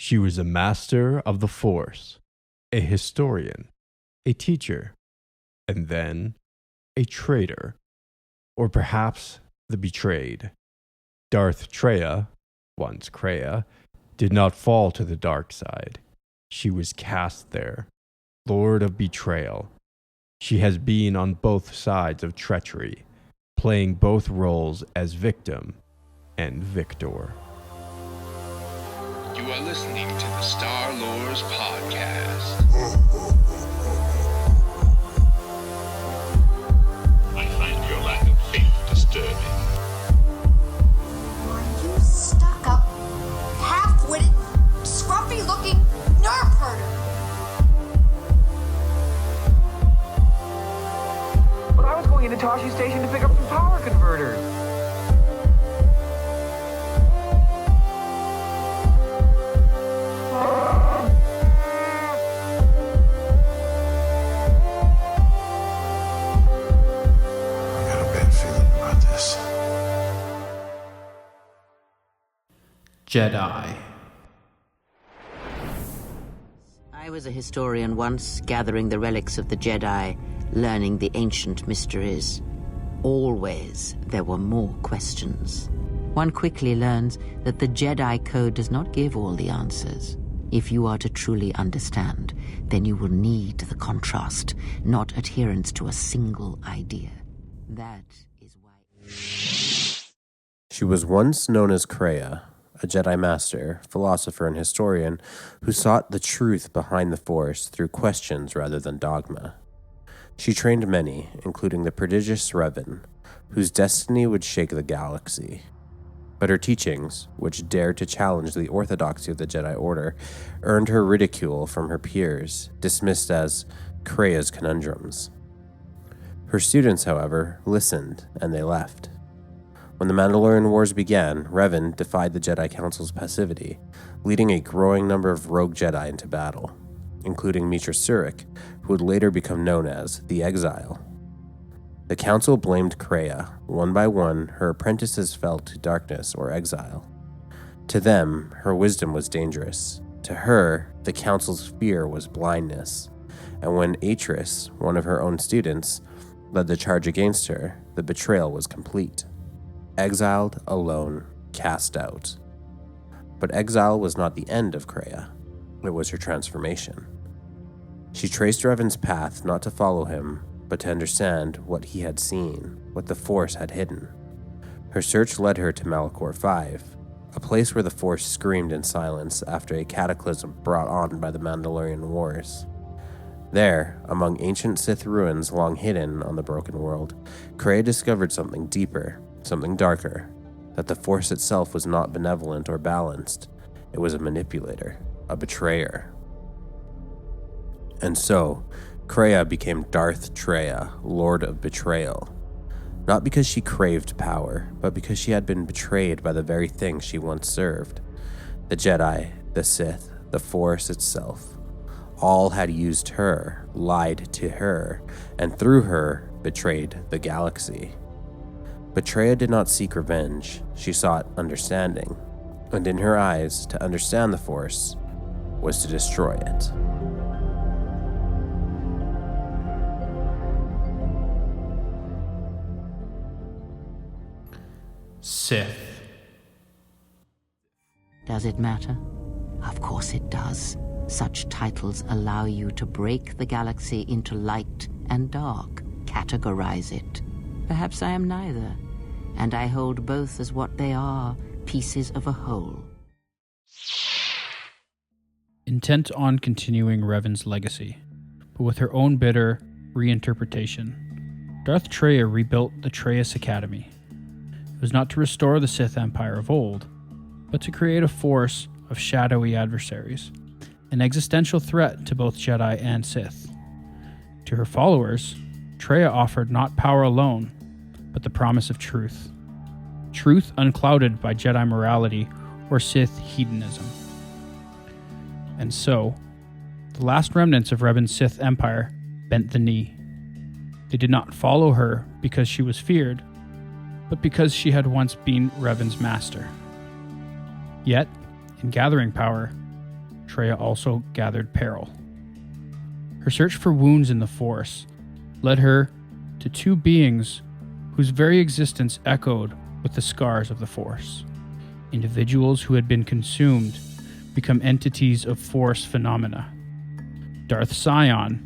She was a master of the Force, a historian, a teacher, and then a traitor, or perhaps the betrayed. Darth Traya, once Kreia, did not fall to the dark side. She was cast there, Lord of Betrayal. She has been on both sides of treachery, playing both roles as victim and victor. You are listening to the Star Lords Podcast. I find your lack of faith disturbing. Are you stuck-up, half-witted, scruffy-looking nerf herder? But I was going into Toshi Station to pick up some power converters. Jedi. I was a historian once, gathering the relics of the Jedi, learning the ancient mysteries. Always there were more questions. One quickly learns that the Jedi Code does not give all the answers. If you are to truly understand, then you will need the contrast, not adherence to a single idea. That is why... She was once known as Kreia, a Jedi Master, philosopher, and historian who sought the truth behind the Force through questions rather than dogma. She trained many, including the prodigious Revan, whose destiny would shake the galaxy. But her teachings, which dared to challenge the orthodoxy of the Jedi Order, earned her ridicule from her peers, dismissed as Kreia's conundrums. Her students, however, listened, and they left. When the Mandalorian Wars began, Revan defied the Jedi Council's passivity, leading a growing number of rogue Jedi into battle, including Mitra Surik, who would later become known as the Exile. The Council blamed Kreia. One by one, her apprentices fell to darkness or exile. To them, her wisdom was dangerous. To her, the Council's fear was blindness. And when Atris, one of her own students, led the charge against her, the betrayal was complete. Exiled, alone, cast out. But exile was not the end of Kreia. It was her transformation. She traced Revan's path not to follow him, but to understand what he had seen, what the Force had hidden. Her search led her to Malachor 5, a place where the Force screamed in silence after a cataclysm brought on by the Mandalorian Wars. There, among ancient Sith ruins long hidden on the broken world, Kreia discovered something deeper, something darker, that the Force itself was not benevolent or balanced. It was a manipulator, a betrayer. And so, Kreia became Darth Traya, Lord of Betrayal. Not because she craved power, but because she had been betrayed by the very thing she once served. The Jedi, the Sith, the Force itself. All had used her, lied to her, and through her, betrayed the galaxy. But Traya did not seek revenge, she sought understanding. And in her eyes, to understand the Force was to destroy it. Sith. Does it matter? Of course it does. Such titles allow you to break the galaxy into light and dark, categorize it. Perhaps I am neither, and I hold both as what they are, pieces of a whole. Intent on continuing Revan's legacy, but with her own bitter reinterpretation, Darth Traya rebuilt the Traius Academy. It was not to restore the Sith Empire of old, but to create a force of shadowy adversaries, an existential threat to both Jedi and Sith. To her followers, Traya offered not power alone, but the promise of truth. Truth unclouded by Jedi morality or Sith hedonism. And so, the last remnants of Revan's Sith Empire bent the knee. They did not follow her because she was feared, but because she had once been Revan's master. Yet, in gathering power, Traya also gathered peril. Her search for wounds in the Force led her to two beings whose very existence echoed with the scars of the Force. Individuals who had been consumed become entities of Force phenomena. Darth Traya,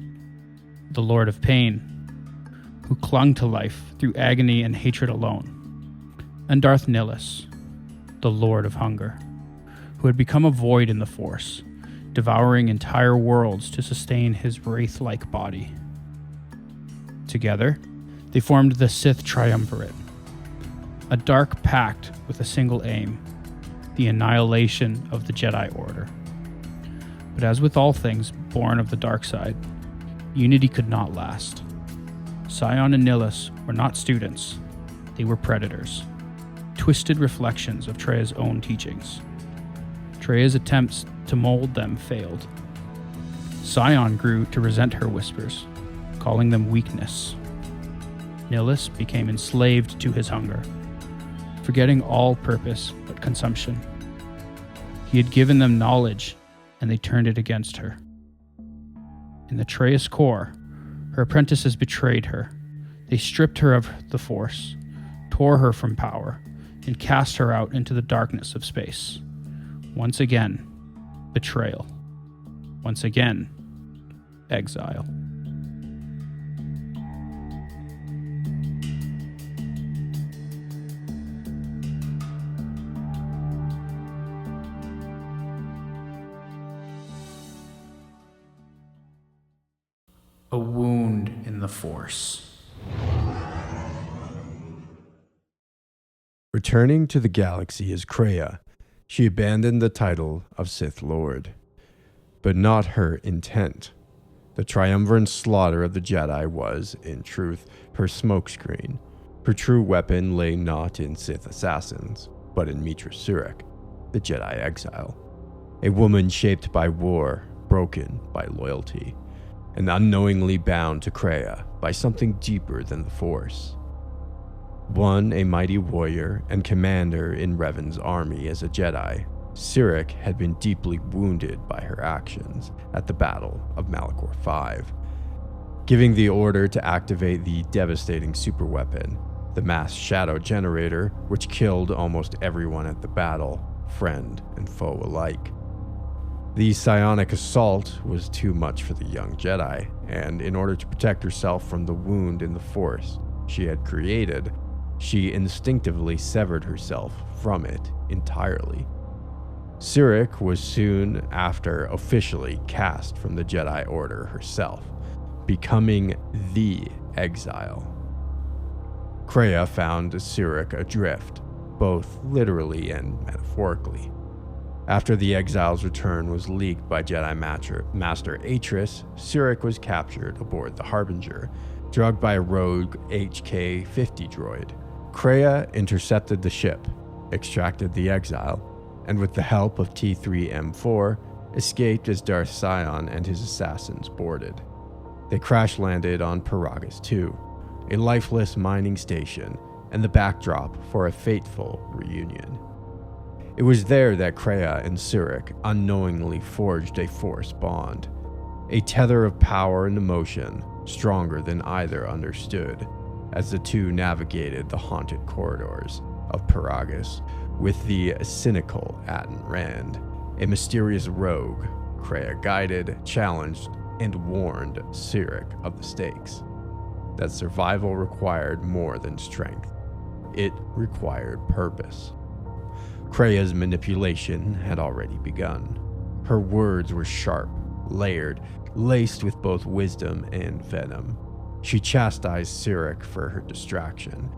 the Lord of Pain, who clung to life through agony and hatred alone, and Darth Nihilus, the Lord of Hunger, who had become a void in the Force, devouring entire worlds to sustain his wraith-like body. Together, they formed the Sith Triumvirate, a dark pact with a single aim: the annihilation of the Jedi Order. But as with all things born of the dark side, unity could not last. Traya and Nihilus were not students, they were predators, twisted reflections of Traya's own teachings. Traya's attempts to mold them failed. Traya grew to resent her whispers, calling them weakness. Nihilus became enslaved to his hunger, forgetting all purpose but consumption. He had given them knowledge, and they turned it against her. In the Traya's core, her apprentices betrayed her. They stripped her of the Force, tore her from power, and cast her out into the darkness of space. Once again, betrayal. Once again, exile. A wound in the Force. Returning to the galaxy as Kreia, she abandoned the title of Sith Lord. But not her intent. The triumvirate slaughter of the Jedi was, in truth, her smokescreen. Her true weapon lay not in Sith assassins, but in Mitra Surik, the Jedi exile. A woman shaped by war, broken by loyalty, and unknowingly bound to Kreia by something deeper than the Force. One a mighty warrior and commander in Revan's army as a Jedi, Surik had been deeply wounded by her actions at the Battle of Malachor V. Giving the order to activate the devastating superweapon, the mass shadow generator, which killed almost everyone at the battle, friend and foe alike. The psionic assault was too much for the young Jedi, and in order to protect herself from the wound in the Force she had created, she instinctively severed herself from it entirely. Surik was soon after officially cast from the Jedi Order herself, becoming the exile. Kreia found Surik adrift, both literally and metaphorically. After the exile's return was leaked by Jedi Master Atris, Surik was captured aboard the Harbinger, drugged by a rogue HK-50 droid. Kreia intercepted the ship, extracted the exile, and with the help of T-3M4, escaped as Darth Traya and his assassins boarded. They crash-landed on Paragus II, a lifeless mining station, and the backdrop for a fateful reunion. It was there that Kreia and Surik unknowingly forged a Force bond, a tether of power and emotion stronger than either understood, as the two navigated the haunted corridors of Paragus with the cynical Atten Rand, a mysterious rogue. Kreia guided, challenged, and warned Surik of the stakes, that survival required more than strength. It required purpose. Kreia's manipulation had already begun. Her words were sharp, layered, laced with both wisdom and venom. She chastised Surik for her distraction,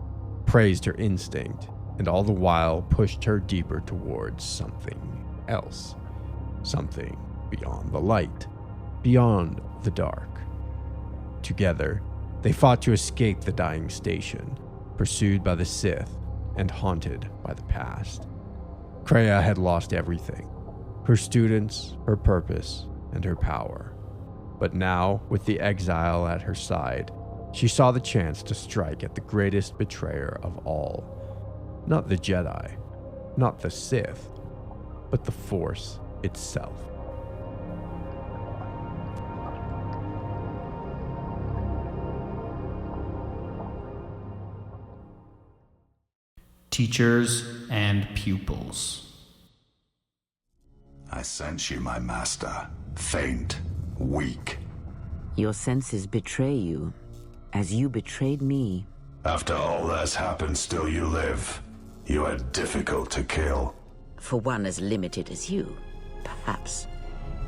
praised her instinct, and all the while pushed her deeper towards something else. Something beyond the light, beyond the dark. Together, they fought to escape the dying station, pursued by the Sith and haunted by the past. Kreia had lost everything: her students, her purpose, and her power. But now, with the exile at her side, she saw the chance to strike at the greatest betrayer of all. Not the Jedi, not the Sith, but the Force itself. teachers, and pupils. I sense you, my master. Faint, weak. Your senses betray you, as you betrayed me. After all that's happened, still you live. You are difficult to kill. For one as limited as you, perhaps.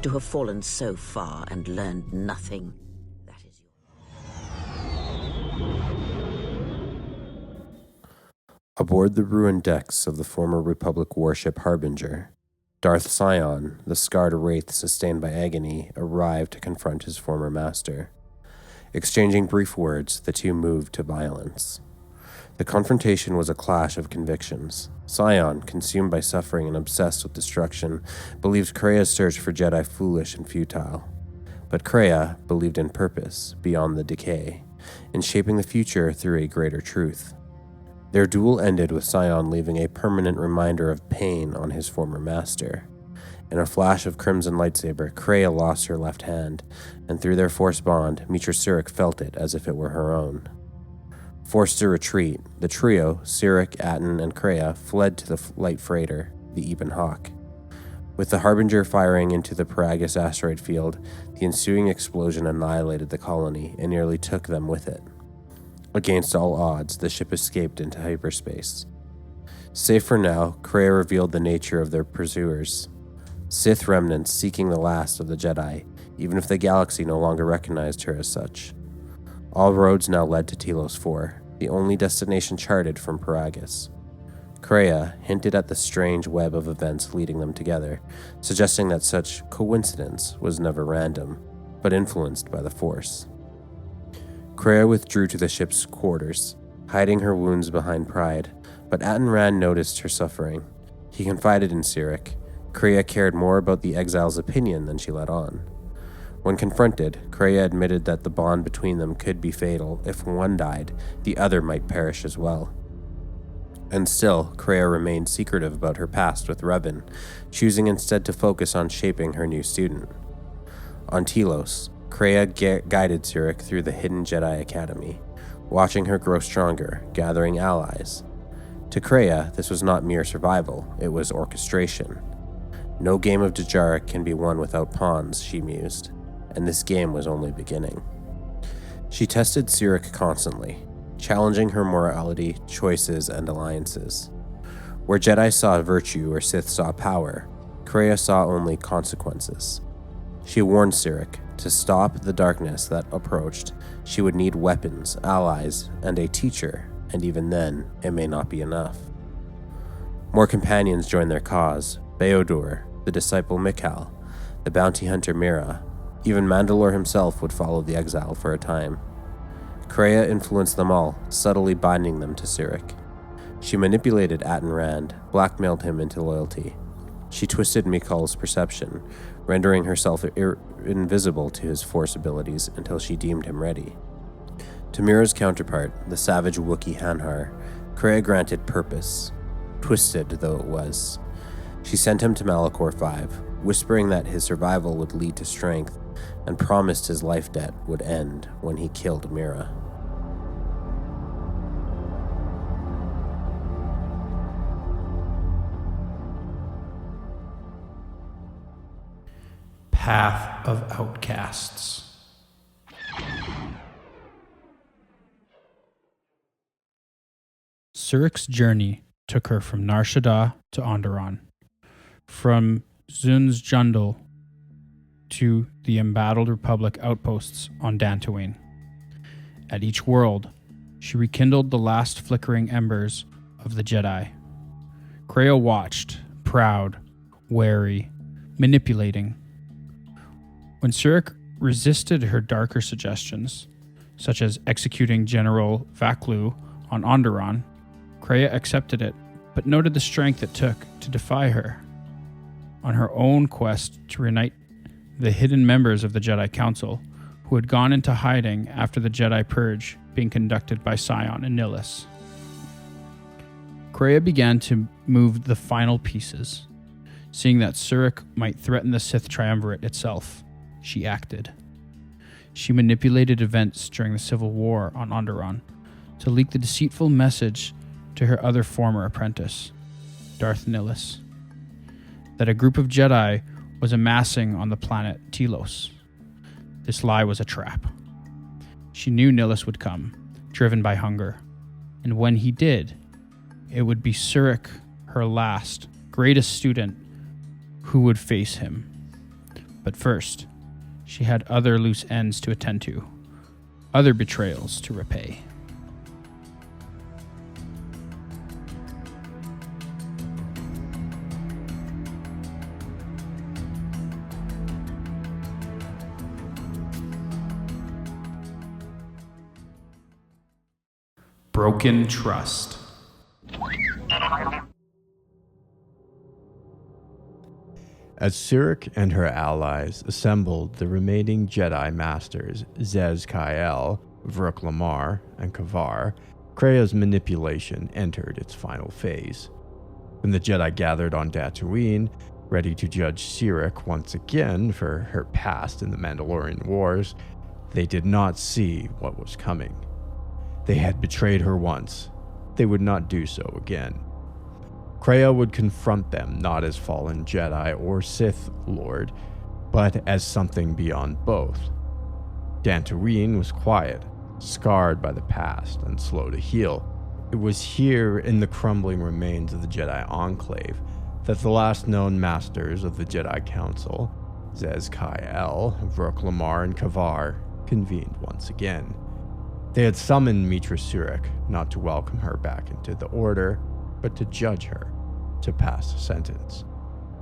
To have fallen so far and learned nothing. That is your... Aboard the ruined decks of the former Republic warship Harbinger, Darth Traya, the scarred wraith sustained by agony, arrived to confront his former master. Exchanging brief words, the two moved to violence. The confrontation was a clash of convictions. Traya, consumed by suffering and obsessed with destruction, believed Kreia's search for Jedi foolish and futile. But Kreia believed in purpose, beyond the decay, in shaping the future through a greater truth. Their duel ended with Traya leaving a permanent reminder of pain on his former master. In a flash of crimson lightsaber, Kreia lost her left hand, and through their force bond, Mitra Surik felt it as if it were her own. Forced to retreat, the trio, Surik, Atten, and Kreia, fled to the light freighter, the Ebon Hawk. With the Harbinger firing into the Paragus asteroid field, the ensuing explosion annihilated the colony and nearly took them with it. Against all odds, the ship escaped into hyperspace. Safe for now, Kreia revealed the nature of their pursuers. Sith remnants seeking the last of the Jedi, even if the galaxy no longer recognized her as such. All roads now led to Telos 4, the only destination charted from Paragus. Kreia hinted at the strange web of events leading them together, suggesting that such coincidence was never random, but influenced by the Force. Kreia withdrew to the ship's quarters, hiding her wounds behind pride, but Atten Rand noticed her suffering. He confided in Surik. Kreia cared more about the exile's opinion than she let on. When confronted, Kreia admitted that the bond between them could be fatal. If one died, the other might perish as well. And still, Kreia remained secretive about her past with Revan, choosing instead to focus on shaping her new student. On Telos, Kreia guided Surik through the hidden Jedi Academy, watching her grow stronger, gathering allies. To Kreia, this was not mere survival, it was orchestration. No game of Dejarik can be won without pawns, she mused, and this game was only beginning. She tested Surik constantly, challenging her morality, choices, and alliances. Where Jedi saw virtue or Sith saw power, Kreia saw only consequences. She warned Surik, to stop the darkness that approached, she would need weapons, allies, and a teacher, and even then, it may not be enough. More companions joined their cause: Beodur, the disciple Mikal, the bounty hunter Mira. Even Mandalore himself would follow the exile for a time. Kreia influenced them all, subtly binding them to Surik. She manipulated Atten Rand, blackmailed him into loyalty. She twisted Mikal's perception, rendering herself invisible to his Force abilities until she deemed him ready. To Mira's counterpart, the savage Wookiee Hanhar, Kreia granted purpose, twisted though it was. She sent him to Malachor 5, whispering that his survival would lead to strength, and promised his life debt would end when he killed Mira. Path of Outcasts. Surik's journey took her from Nar Shaddaa to Onderon, from Zun's Jundal to the embattled Republic outposts on Dantooine. At each world, she rekindled the last flickering embers of the Jedi. Kreia watched, proud, wary, manipulating. When Surik resisted her darker suggestions, such as executing General Vaklu on Onderon, Kreia accepted it, but noted the strength it took to defy her. On her own quest to reunite the hidden members of the Jedi Council, who had gone into hiding after the Jedi Purge being conducted by Sion and Nihilus. Kreia began to move the final pieces. Seeing that Surik might threaten the Sith Triumvirate itself, she acted. She manipulated events during the Civil War on Onderon to leak the deceitful message to her other former apprentice, Darth Nihilus, that a group of Jedi was amassing on the planet Telos. This lie was a trap. She knew Nihilus would come, driven by hunger, and when he did, it would be Surik, her last, greatest student, who would face him. But first, she had other loose ends to attend to, other betrayals to repay. Broken trust. As Surik and her allies assembled the remaining Jedi Masters, Zez Kyle, Vruk Lamar, and Kavar, Kreia's manipulation entered its final phase. When the Jedi gathered on Tatooine, ready to judge Surik once again for her past in the Mandalorian Wars, they did not see what was coming. They had betrayed her once. They would not do so again. Kreia would confront them not as fallen Jedi or Sith Lord, but as something beyond both. Tatooine was quiet, scarred by the past and slow to heal. It was here in the crumbling remains of the Jedi Enclave that the last known masters of the Jedi Council, Zez Kyle, Vruk Lamar, and Kavar, convened once again. They had summoned Mitra Surik not to welcome her back into the Order, but to judge her, to pass sentence.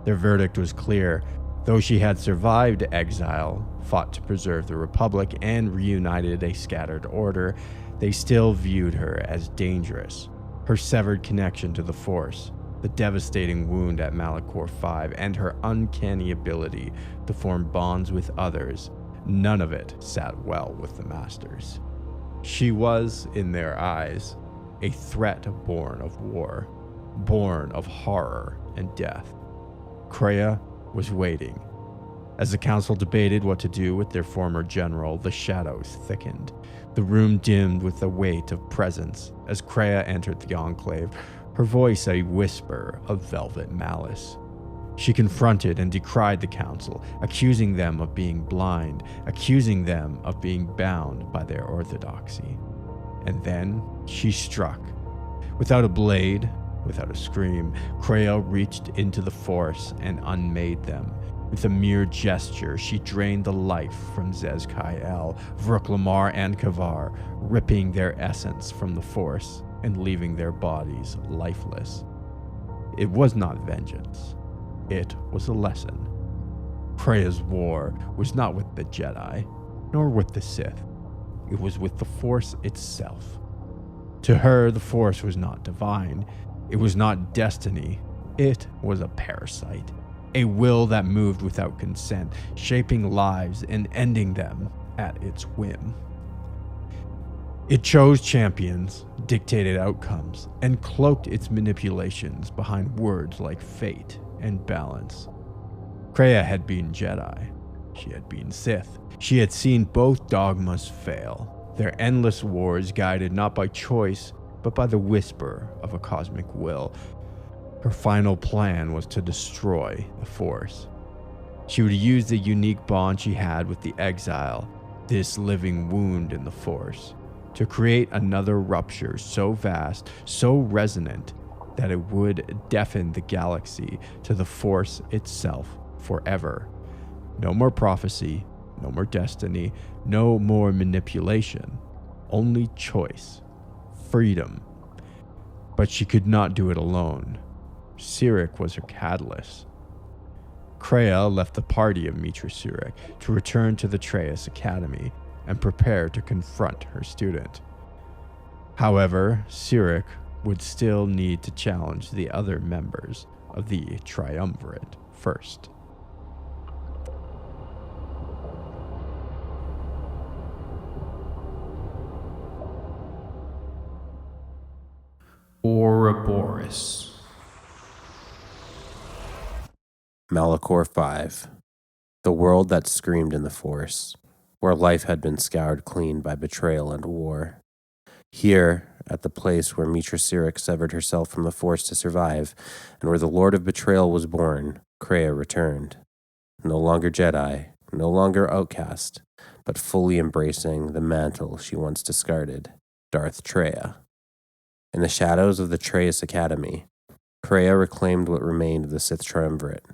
Their verdict was clear. Though she had survived exile, fought to preserve the Republic, and reunited a scattered Order, they still viewed her as dangerous. Her severed connection to the Force, the devastating wound at Malachor V, and her uncanny ability to form bonds with others, none of it sat well with the Masters. She was, in their eyes, a threat born of war, born of horror and death. Kreia was waiting. As the council debated what to do with their former general, the shadows thickened. The room dimmed with the weight of presence. As Kreia entered the Enclave, her voice a whisper of velvet malice. She confronted and decried the council, accusing them of being blind, accusing them of being bound by their orthodoxy. And then she struck. Without a blade, without a scream, Kreia reached into the Force and unmade them. With a mere gesture, she drained the life from Zez Kyle, Vruk Lamar, and Kavar, ripping their essence from the Force and leaving their bodies lifeless. It was not vengeance. It was a lesson. Kreia's war was not with the Jedi, nor with the Sith. It was with the Force itself. To her, the Force was not divine. It was not destiny. It was a parasite, a will that moved without consent, shaping lives and ending them at its whim. It chose champions, dictated outcomes, and cloaked its manipulations behind words like fate and balance. Kreia had been Jedi. She had been Sith. She had seen both dogmas fail, their endless wars guided not by choice, but by the whisper of a cosmic will. Her final plan was to destroy the Force. She would use the unique bond she had with the exile, this living wound in the Force, to create another rupture so vast, so resonant, that it would deafen the galaxy to the Force itself forever. No more prophecy, no more destiny, no more manipulation, only choice, freedom. But she could not do it alone. Surik was her catalyst. Kreia left the party of Mitra Surik to return to the Traya Academy and prepare to confront her student. However, Surik would still need to challenge the other members of the Triumvirate first. Ouroboros. Malachor V, the world that screamed in the Force, where life had been scoured clean by betrayal and war. Here, at the place where Mitra Sirik severed herself from the Force to survive, and where the Lord of Betrayal was born, Kreia returned. No longer Jedi, no longer outcast, but fully embracing the mantle she once discarded, Darth Traya. In the shadows of the Traius Academy, Kreia reclaimed what remained of the Sith Triumvirate.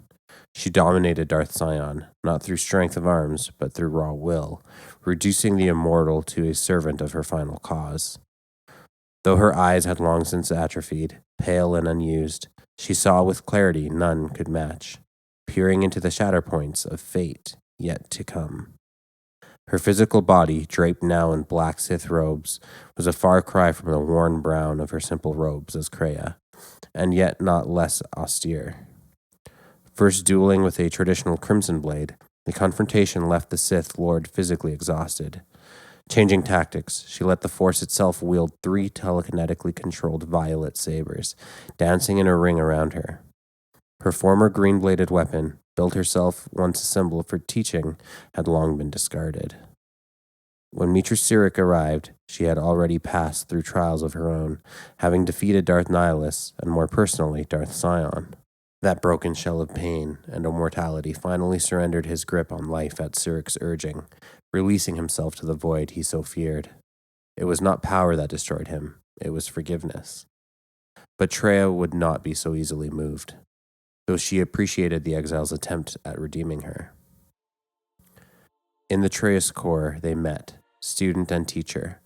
She dominated Darth Sion, not through strength of arms, but through raw will, reducing the immortal to a servant of her final cause. Though her eyes had long since atrophied, pale and unused, she saw with clarity none could match, peering into the shatter points of fate yet to come. Her physical body, draped now in black Sith robes, was a far cry from the worn brown of her simple robes as Kreia, and yet not less austere. First dueling with a traditional crimson blade, the confrontation left the Sith Lord physically exhausted. Changing tactics, she let the Force itself wield 3 telekinetically controlled violet sabers, dancing in a ring around her. Her former green-bladed weapon, built herself once a symbol for teaching, had long been discarded. When Mitra Sirik arrived, she had already passed through trials of her own, having defeated Darth Nihilus, and more personally, Darth Sion. That broken shell of pain and immortality finally surrendered his grip on life at Sirik's urging, releasing himself to the void he so feared. It was not power that destroyed him, it was forgiveness. But Traya would not be so easily moved, though she appreciated the exile's attempt at redeeming her. In the Traius core, they met, student and teacher,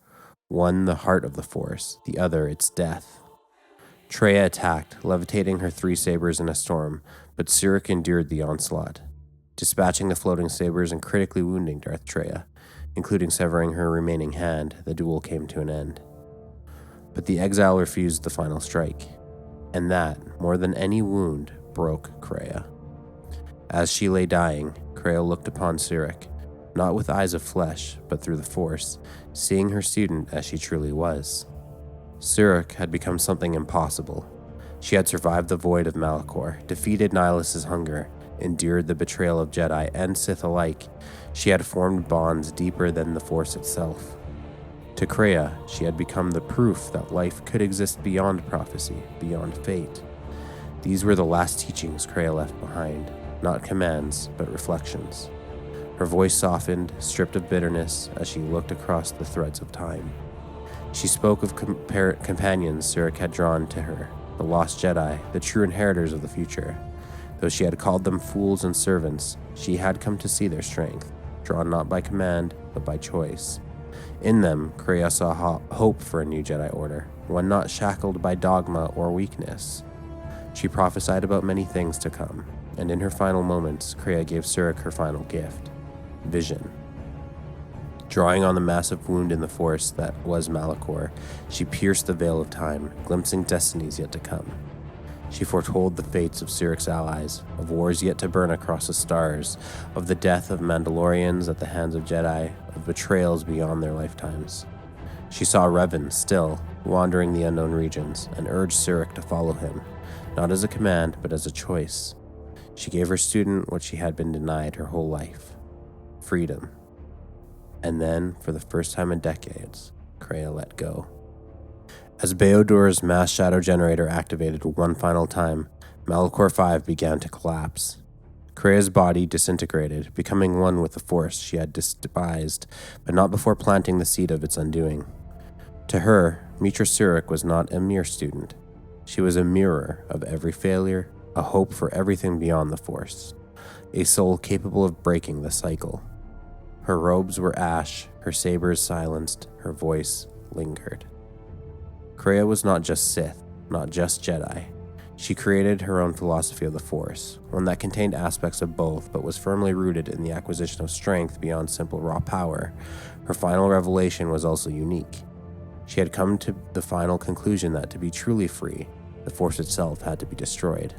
one the heart of the Force, the other its death. Traya attacked, levitating her 3 sabers in a storm, but Sirik endured the onslaught, dispatching the floating sabers and critically wounding Darth Traya, including severing her remaining hand. The duel came to an end. But the exile refused the final strike, and that, more than any wound, broke Kreia. As she lay dying, Kreia looked upon Sirik, not with eyes of flesh, but through the Force, seeing her student as she truly was. Sirik had become something impossible. She had survived the void of Malachor, defeated Nihilus's hunger, endured the betrayal of Jedi and Sith alike. She had formed bonds deeper than the Force itself. To Kreia, she had become the proof that life could exist beyond prophecy, beyond fate. These were the last teachings Kreia left behind, not commands, but reflections. Her voice softened, stripped of bitterness, as she looked across the threads of time. She spoke of companions Sirik had drawn to her, the lost Jedi, the true inheritors of the future. Though she had called them fools and servants, she had come to see their strength, drawn not by command, but by choice. In them, Kreia saw hope for a new Jedi Order, one not shackled by dogma or weakness. She prophesied about many things to come, and in her final moments, Kreia gave Sirik her final gift, vision. Drawing on the massive wound in the Force that was Malachor, she pierced the veil of time, glimpsing destinies yet to come. She foretold the fates of Sirik's allies, of wars yet to burn across the stars, of the death of Mandalorians at the hands of Jedi, of betrayals beyond their lifetimes. She saw Revan, still, wandering the unknown regions, and urged Sirik to follow him, not as a command, but as a choice. She gave her student what she had been denied her whole life: freedom. And then, for the first time in decades, Kreia let go. As Beodor's mass shadow generator activated one final time, Malachor 5 began to collapse. Kreia's body disintegrated, becoming one with the Force she had despised, but not before planting the seed of its undoing. To her, Mitra Sirik was not a mere student. She was a mirror of every failure, a hope for everything beyond the Force, a soul capable of breaking the cycle. Her robes were ash, her sabers silenced, her voice lingered. Kreia was not just Sith, not just Jedi. She created her own philosophy of the Force, one that contained aspects of both but was firmly rooted in the acquisition of strength beyond simple raw power. Her final revelation was also unique. She had come to the final conclusion that to be truly free, the Force itself had to be destroyed.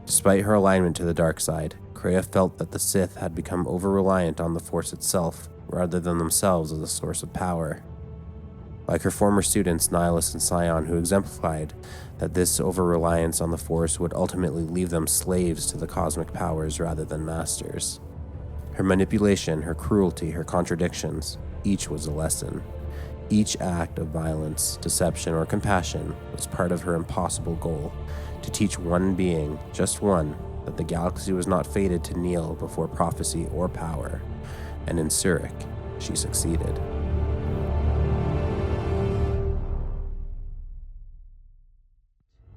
Despite her alignment to the dark side, Kreia felt that the Sith had become over-reliant on the Force itself, rather than themselves as a source of power. Like her former students Nihilus and Sion, who exemplified that this over-reliance on the Force would ultimately leave them slaves to the cosmic powers rather than masters. Her manipulation, her cruelty, her contradictions, each was a lesson. Each act of violence, deception, or compassion was part of her impossible goal to teach one being, just one, that the galaxy was not fated to kneel before prophecy or power, and in Zurich, she succeeded.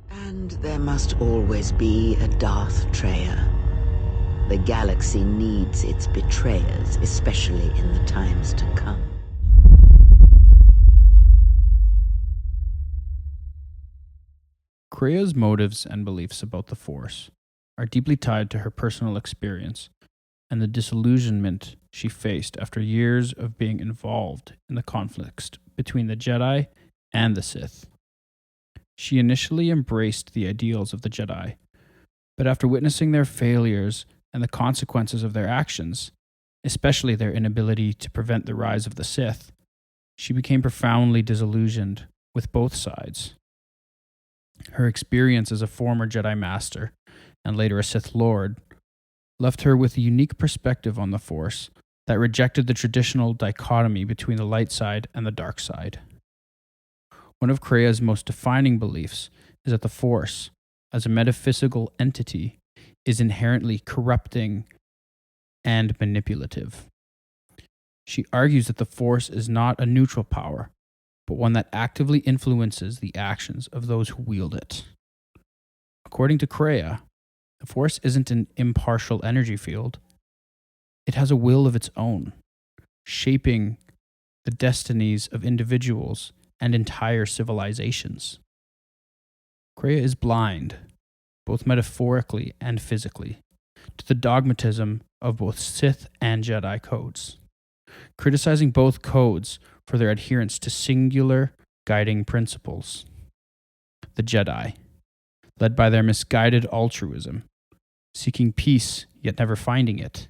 And there must always be a Darth Traya. The galaxy needs its betrayers, especially in the times to come. Kreia's motives and beliefs about the Force are deeply tied to her personal experience and the disillusionment she faced after years of being involved in the conflicts between the Jedi and the Sith. She initially embraced the ideals of the Jedi, but after witnessing their failures and the consequences of their actions, especially their inability to prevent the rise of the Sith, she became profoundly disillusioned with both sides. Her experience as a former Jedi Master, and later a Sith Lord, left her with a unique perspective on the Force that rejected the traditional dichotomy between the light side and the dark side. One of Kreia's most defining beliefs is that the Force, as a metaphysical entity, is inherently corrupting and manipulative. She argues that the Force is not a neutral power, but one that actively influences the actions of those who wield it. According to Kreia, the Force isn't an impartial energy field. It has a will of its own, shaping the destinies of individuals and entire civilizations. Kreia is blind, both metaphorically and physically, to the dogmatism of both Sith and Jedi codes, criticizing both codes for their adherence to singular guiding principles. The Jedi, led by their misguided altruism, seeking peace yet never finding it,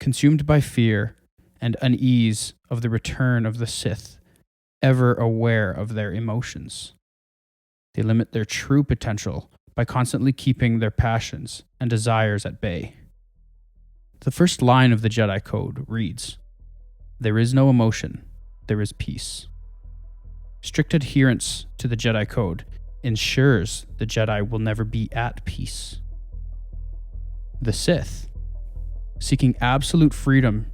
consumed by fear and unease of the return of the Sith, ever aware of their emotions. They limit their true potential by constantly keeping their passions and desires at bay. The first line of the Jedi Code reads, "There is no emotion, there is peace." Strict adherence to the Jedi Code ensures the Jedi will never be at peace. The Sith, seeking absolute freedom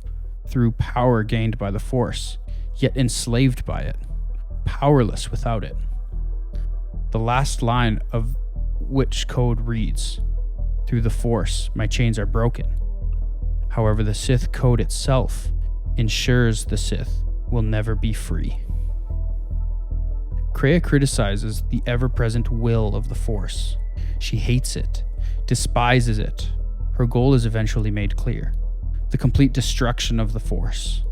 through power gained by the Force, yet enslaved by it, powerless without it. The last line of which code reads, "Through the Force, my chains are broken." However, the Sith code itself ensures the Sith will never be free. Kreia criticizes the ever-present will of the Force. She hates it, despises it. Her goal is eventually made clear: the complete destruction of the Force.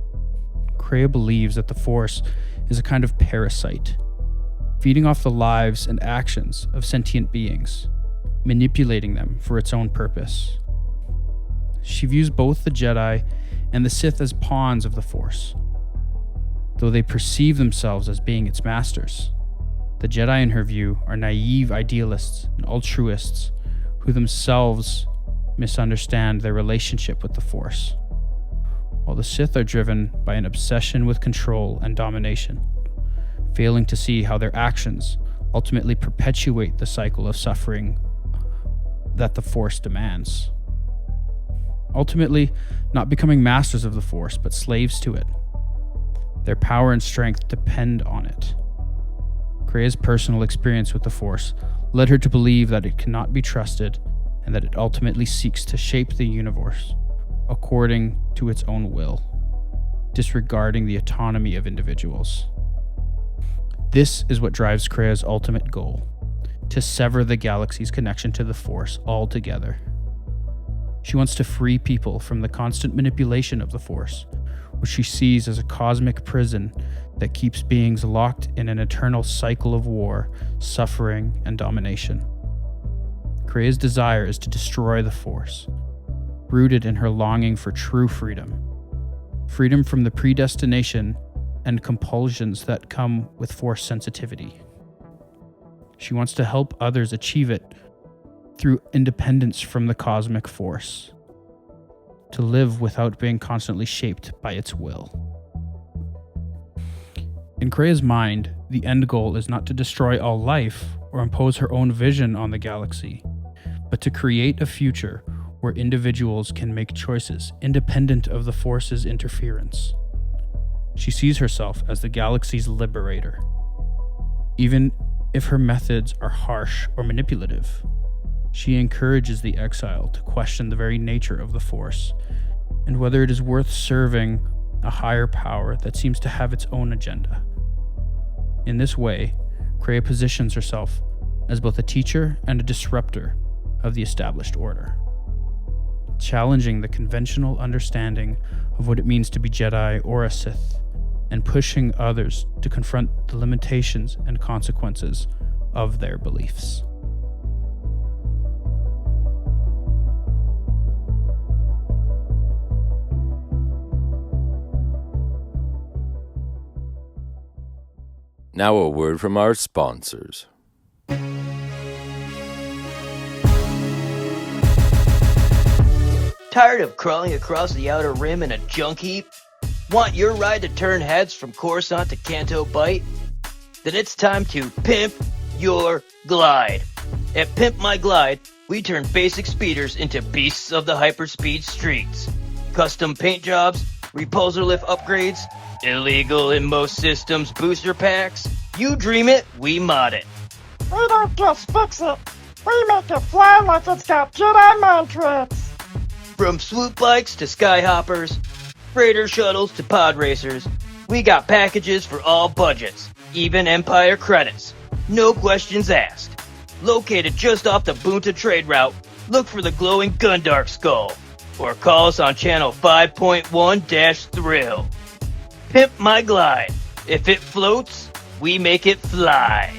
Kreia believes that the Force is a kind of parasite, feeding off the lives and actions of sentient beings, manipulating them for its own purpose. She views both the Jedi and the Sith as pawns of the Force, though they perceive themselves as being its masters. The Jedi, in her view, are naive idealists and altruists who themselves misunderstand their relationship with the Force, while the Sith are driven by an obsession with control and domination, failing to see how their actions ultimately perpetuate the cycle of suffering that the Force demands. Ultimately, not becoming masters of the Force, but slaves to it. Their power and strength depend on it. Kreia's personal experience with the Force led her to believe that it cannot be trusted and that it ultimately seeks to shape the universe according to its own will, disregarding the autonomy of individuals. This is what drives Kreia's ultimate goal: to sever the galaxy's connection to the Force altogether. She wants to free people from the constant manipulation of the Force, which she sees as a cosmic prison that keeps beings locked in an eternal cycle of war, suffering, and domination. Kreia's desire is to destroy the Force, rooted in her longing for true freedom. Freedom from the predestination and compulsions that come with Force sensitivity. She wants to help others achieve it through independence from the cosmic Force, to live without being constantly shaped by its will. In Kreia's mind, the end goal is not to destroy all life or impose her own vision on the galaxy, but to create a future where individuals can make choices independent of the Force's interference. She sees herself as the galaxy's liberator, even if her methods are harsh or manipulative. She encourages the exile to question the very nature of the Force and whether it is worth serving a higher power that seems to have its own agenda. In this way, Kreia positions herself as both a teacher and a disruptor of the established order, challenging the conventional understanding of what it means to be Jedi or a Sith, and pushing others to confront the limitations and consequences of their beliefs. Now a word from our sponsors. Tired of crawling across the outer rim in a junk heap? Want your ride to turn heads from Coruscant to Canto Bight? Then it's time to pimp your glide. At Pimp My Glide, we turn basic speeders into beasts of the hyperspeed streets. Custom paint jobs, repulsor lift upgrades, illegal in most systems booster packs. You dream it, we mod it. We don't just fix it. We make it fly like it's got Jedi mind tricks. From swoop bikes to skyhoppers, freighter shuttles to pod racers, we got packages for all budgets, even Empire credits. No questions asked. Located just off the Boonta trade route, look for the glowing Gundark skull, or call us on channel 5.1-Thrill. Pimp My Glide. If it floats, we make it fly.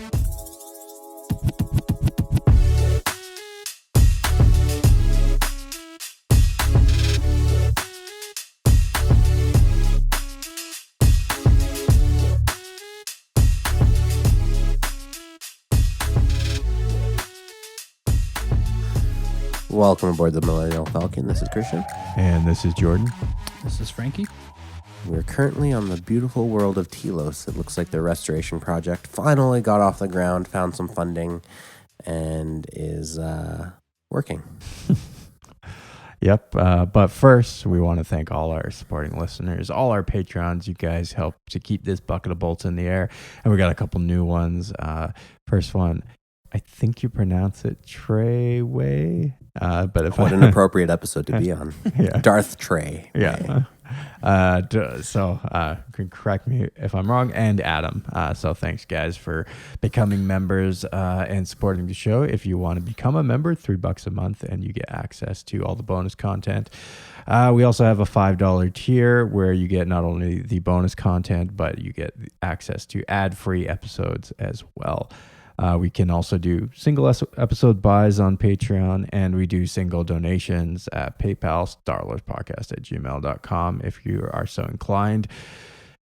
Welcome aboard the Millennial Falcon. This is Christian. And this is Jordan. This is Frankie. We're currently on the beautiful world of Telos. It looks like the restoration project finally got off the ground, found some funding, and is working. Yep. But first, we want to thank all our supporting listeners, all our Patreons. You guys help to keep this bucket of bolts in the air. And we got a couple new ones. First one, I think you pronounce it Treyway. But if what an appropriate episode to be on. Yeah. Darth Traya. Yeah. So can correct me if I'm wrong, and Adam. So thanks guys for becoming members and supporting the show. If you want to become a member, $3 a month, and you get access to all the bonus content. We also have a $5 tier where you get not only the bonus content, but you get access to ad-free episodes as well. We can also do single episode buys on Patreon, and we do single donations at PayPal, starlordspodcast@gmail.com if you are so inclined.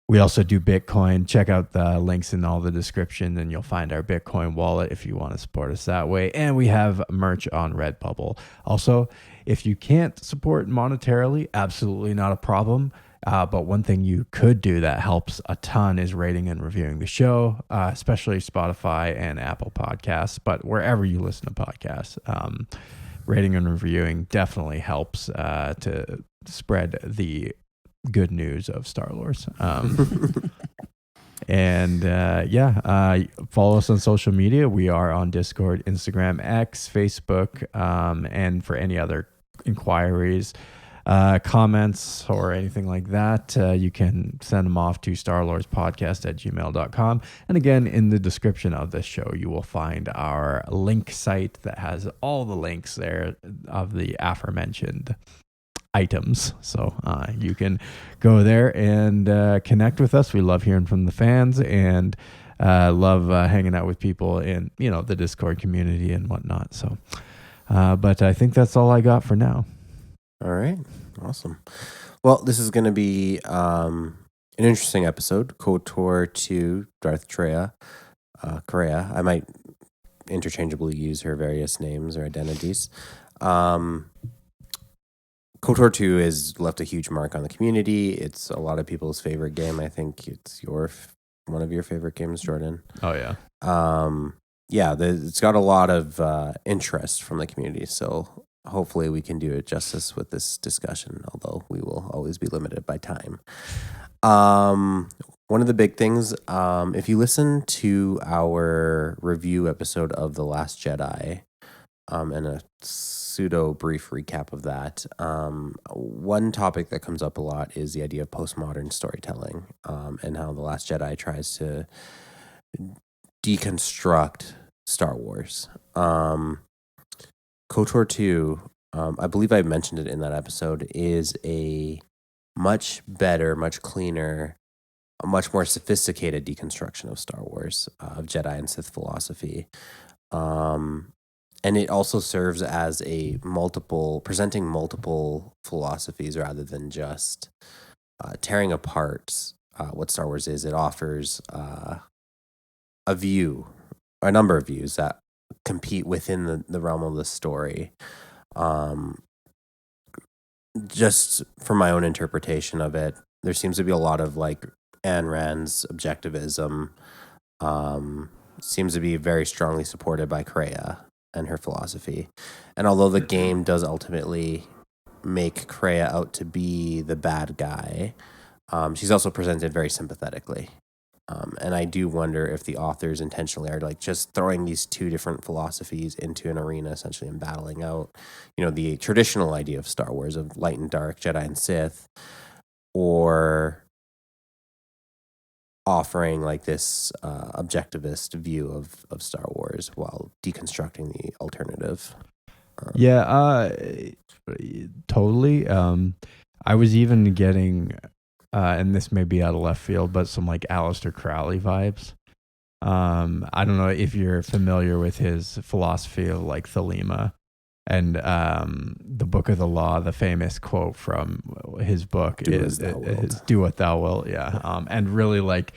We also do Bitcoin. Check out the links in all the description, and you'll find our Bitcoin wallet if you want to support us that way. And we have merch on Redbubble. Also, if you can't support monetarily, absolutely not a problem. But one thing you could do that helps a ton is rating and reviewing the show, especially Spotify and Apple Podcasts. But wherever you listen to podcasts, rating and reviewing definitely helps to spread the good news of Star Wars. And follow us on social media. We are on Discord, Instagram, X, Facebook, and for any other inquiries, comments or anything like that, you can send them off to starlordspodcast@gmail.com. And again, in the description of this show, you will find our link site that has all the links there of the aforementioned items. So you can go there and connect with us. We love hearing from the fans and love hanging out with people in the Discord community and whatnot. So but I think that's all I got for now. All right. Awesome. Well, this is going to be an interesting episode. KOTOR to Darth Traya. Kreia. I might interchangeably use her various names or identities. KOTOR 2 has left a huge mark on the community. It's a lot of people's favorite game. I think it's one of your favorite games, Jordan. Oh yeah. It's got a lot of interest from the community. So hopefully we can do it justice with this discussion, although we will always be limited by time. One of the big things, if you listen to our review episode of The Last Jedi, and a pseudo brief recap of that, one topic that comes up a lot is the idea of postmodern storytelling, and how The Last Jedi tries to deconstruct Star Wars. KOTOR 2, I believe I mentioned it in that episode, is a much better, much cleaner, a much more sophisticated deconstruction of Star Wars, of Jedi and Sith philosophy. And it also serves as presenting multiple philosophies rather than just tearing apart what Star Wars is. It offers a number of views that compete within the realm of the story. Just from my own interpretation of it, there seems to be a lot of like Ayn Rand's objectivism, seems to be very strongly supported by Kreia and her philosophy. And although the game does ultimately make Kreia out to be the bad guy, she's also presented very sympathetically. And I do wonder if the authors intentionally are like just throwing these two different philosophies into an arena essentially and battling out, the traditional idea of Star Wars of light and dark, Jedi and Sith, or offering like this objectivist view of Star Wars while deconstructing the alternative. Totally. I was even getting, and this may be out of left field, but some like Aleister Crowley vibes. I don't know if you're familiar with his philosophy of like Thelema and the Book of the Law. The famous quote from his book is "Do what thou wilt." Yeah, and really like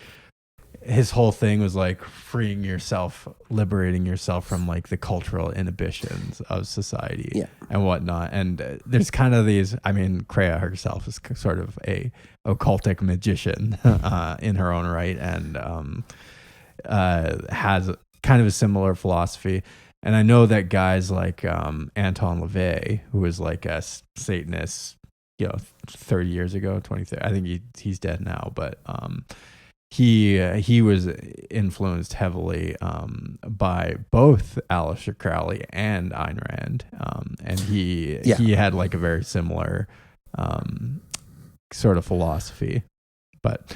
his whole thing was like freeing yourself, liberating yourself from like the cultural inhibitions of society and whatnot. And there's kind of these, I mean, Kreia herself is sort of a occultic magician in her own right, and has kind of a similar philosophy. And I know that guys like Anton LaVey, who was like a Satanist, 30 years ago, 23, I think he's dead now, but he was influenced heavily by both Aleister Crowley and Ayn Rand, and he had like a very similar sort of philosophy. But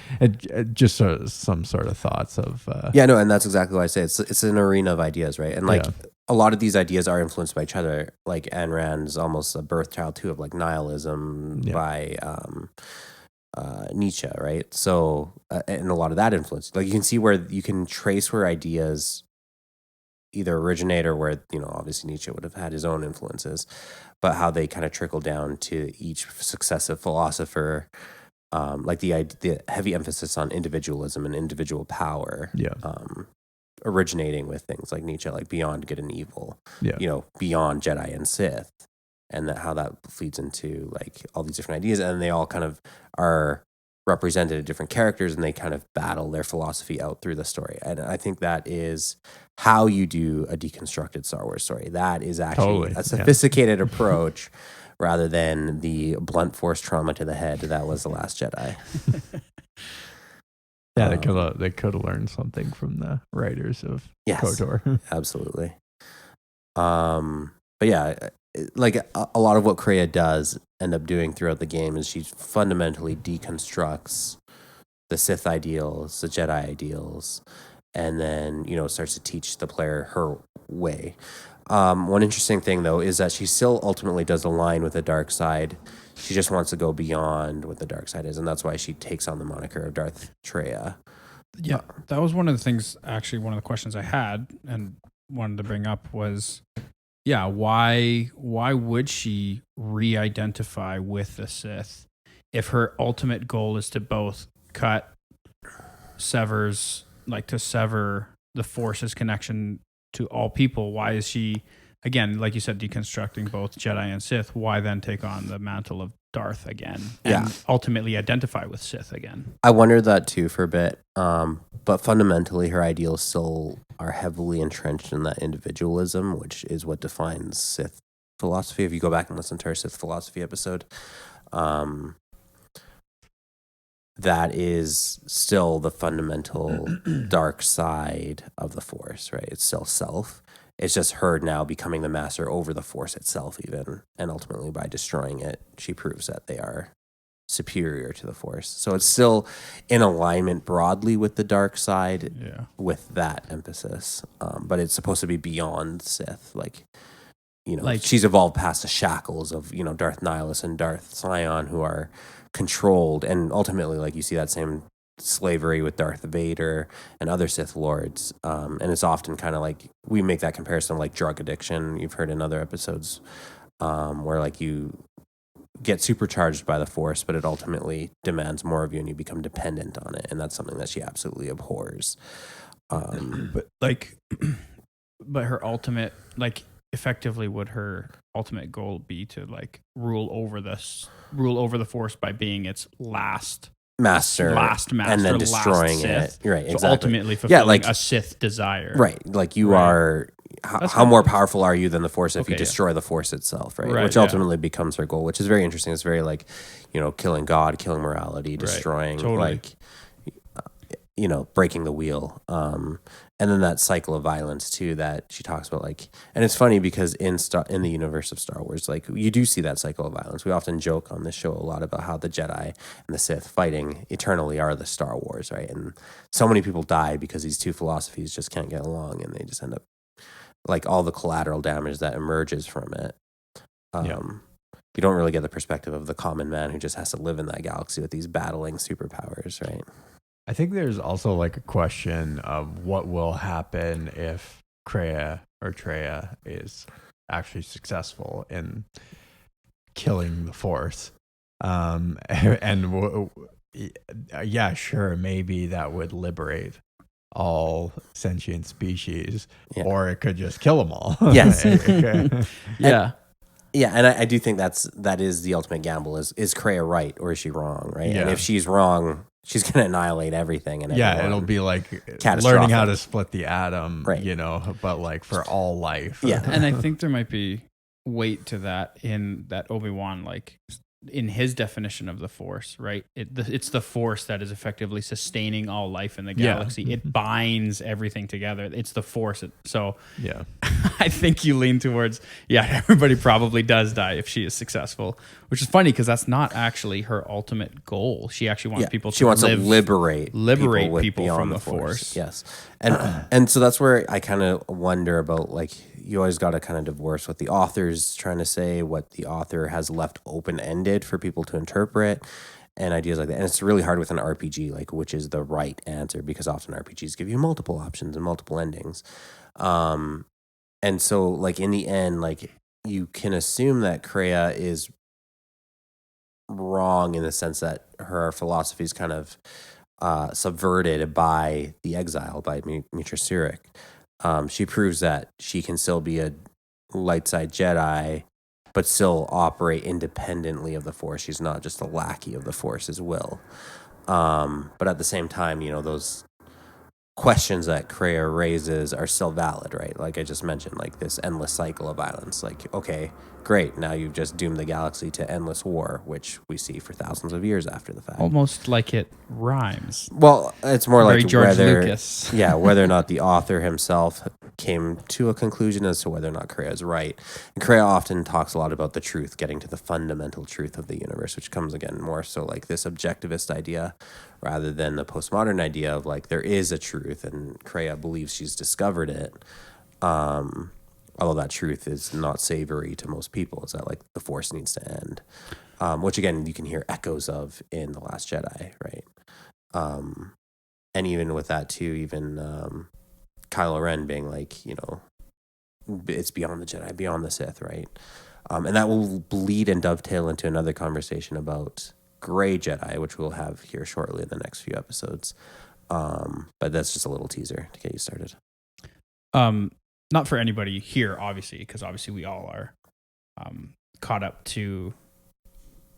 just sort of some sort of thoughts of and that's exactly why I say it's an arena of ideas, right? And like a lot of these ideas are influenced by each other. Like Ayn Rand's almost a birth child too of like nihilism by Nietzsche, right? So and a lot of that influence, like you can see where you can trace where ideas either originate or where obviously Nietzsche would have had his own influences, but how they kind of trickle down to each successive philosopher. Like the heavy emphasis on individualism and individual power, originating with things like Nietzsche, like beyond good and evil, beyond Jedi and Sith, and how that feeds into like all these different ideas, and they all kind of are represented in different characters, and they kind of battle their philosophy out through the story. And I think that is how you do a deconstructed Star Wars story. That is actually a sophisticated approach. Rather than the blunt force trauma to the head that was The Last Jedi. They could have learned something from the writers of KOTOR. Absolutely. But yeah, like a lot of what Kreia does end up doing throughout the game is she fundamentally deconstructs the Sith ideals, the Jedi ideals, and then starts to teach the player her way. One interesting thing, though, is that she still ultimately does align with the dark side. She just wants to go beyond what the dark side is, and that's why she takes on the moniker of Darth Traya. Yeah, that was one of the things, actually, one of the questions I had and wanted to bring up was, why would she re-identify with the Sith if her ultimate goal is to both sever the Force's connection to all people? Why is she, again, like you said, deconstructing both Jedi and Sith? Why then take on the mantle of Darth again and ultimately identify with Sith again. I wondered that too for a bit. But fundamentally, her ideals still are heavily entrenched in that individualism, which is what defines Sith philosophy. If you go back and listen to our Sith philosophy episode, that is still the fundamental dark side of the Force, right? It's still self. It's just her now becoming the master over the Force itself, even. And ultimately, by destroying it, she proves that they are superior to the Force. So it's still in alignment broadly with the dark side, with that emphasis. But it's supposed to be beyond Sith. Like, she's evolved past the shackles of, Darth Nihilus and Darth Sion, who are controlled. And ultimately, like, you see that same slavery with Darth Vader and other Sith lords. And it's often kind of like, we make that comparison like drug addiction. You've heard in other episodes where like you get supercharged by the Force, but it ultimately demands more of you and you become dependent on it. And that's something that she absolutely abhors. But her ultimate, like, effectively, would her ultimate goal be to like rule over the Force by being its last master, and then destroying it. Right, exactly. So ultimately fulfilling a Sith desire. Right, like you are. How more powerful are you than the Force if you destroy the Force itself, right? Which ultimately becomes her goal, which is very interesting. It's very like, killing God, killing morality, destroying, breaking the wheel. And then that cycle of violence too that she talks about, like, and it's funny because in the universe of Star Wars, like, you do see that cycle of violence. We often joke on this show a lot about how the Jedi and the Sith fighting eternally are the Star Wars, right? And so many people die because these two philosophies just can't get along, and they just end up like all the collateral damage that emerges from it. You don't really get the perspective of the common man who just has to live in that galaxy with these battling superpowers, right? I think there's also like a question of what will happen if Kreia or Traya is actually successful in killing the Force. Yeah, sure, maybe that would liberate all sentient species, or it could just kill them all. Yes. Yeah. Yeah, and I do think that is the ultimate gamble. Is Kreia right or is she wrong, right? Yeah. And if she's wrong, she's going to annihilate everything. And it'll be like learning how to split the atom, right? But like for all life. Yeah. And I think there might be weight to that in that Obi-Wan, like, in his definition of the Force, right? It's the Force that is effectively sustaining all life in the galaxy. Yeah. It binds everything together. It's the Force. So yeah, I think you lean towards, everybody probably does die if she is successful, which is funny because that's not actually her ultimate goal. She actually wants people to liberate people from the Force. Yes. And so that's where I kind of wonder about, like, you always got to kind of divorce what the author's trying to say, what the author has left open-ended for people to interpret, and ideas like that. And it's really hard with an RPG, like, which is the right answer, because often RPGs give you multiple options and multiple endings. And so, like, in the end, like, you can assume that Kreia is wrong in the sense that her philosophy is kind of subverted by the exile, by Mitra Surik. She proves that she can still be a light side Jedi, but still operate independently of the Force. She's not just a lackey of the Force's will. But at the same time, those questions that Kreia raises are still valid, right? Like I just mentioned, like this endless cycle of violence. Like, okay, great, now you've just doomed the galaxy to endless war, which we see for thousands of years after the fact. Almost like it rhymes. Well, it's more very like George whether, Lucas. whether or not the author himself came to a conclusion as to whether or not Kreia is right. And Kreia often talks a lot about the truth, getting to the fundamental truth of the universe, which comes again more so like this objectivist idea rather than the postmodern idea of like there is a truth and Kreia believes she's discovered it. Although that truth is not savory to most people, is that like the Force needs to end, which again you can hear echoes of in The Last Jedi, right? And even with that too, even Kylo Ren being like, it's beyond the Jedi, beyond the Sith, right? And that will bleed and dovetail into another conversation about Gray Jedi, which we'll have here shortly in the next few episodes. But that's just a little teaser to get you started. Not for anybody here, obviously, because obviously we all are caught up to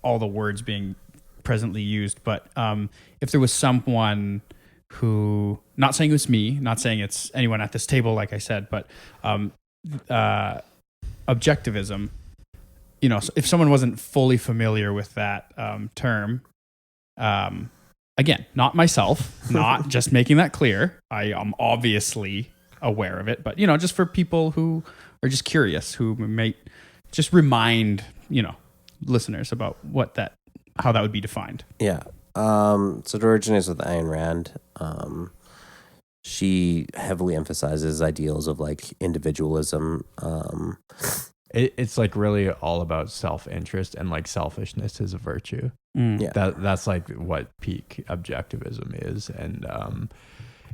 all the words being presently used, but if there was someone who, not saying it's me, not saying it's anyone at this table, like I said, but objectivism, so if someone wasn't fully familiar with that term, again, not myself, not just making that clear. I am obviously aware of it, but just for people who are just curious, who may just remind, listeners about how that would be defined. Yeah. So it originates with Ayn Rand. She heavily emphasizes ideals of like individualism. It's like really all about self-interest, and like selfishness is a virtue. Yeah. That's like what peak objectivism is. And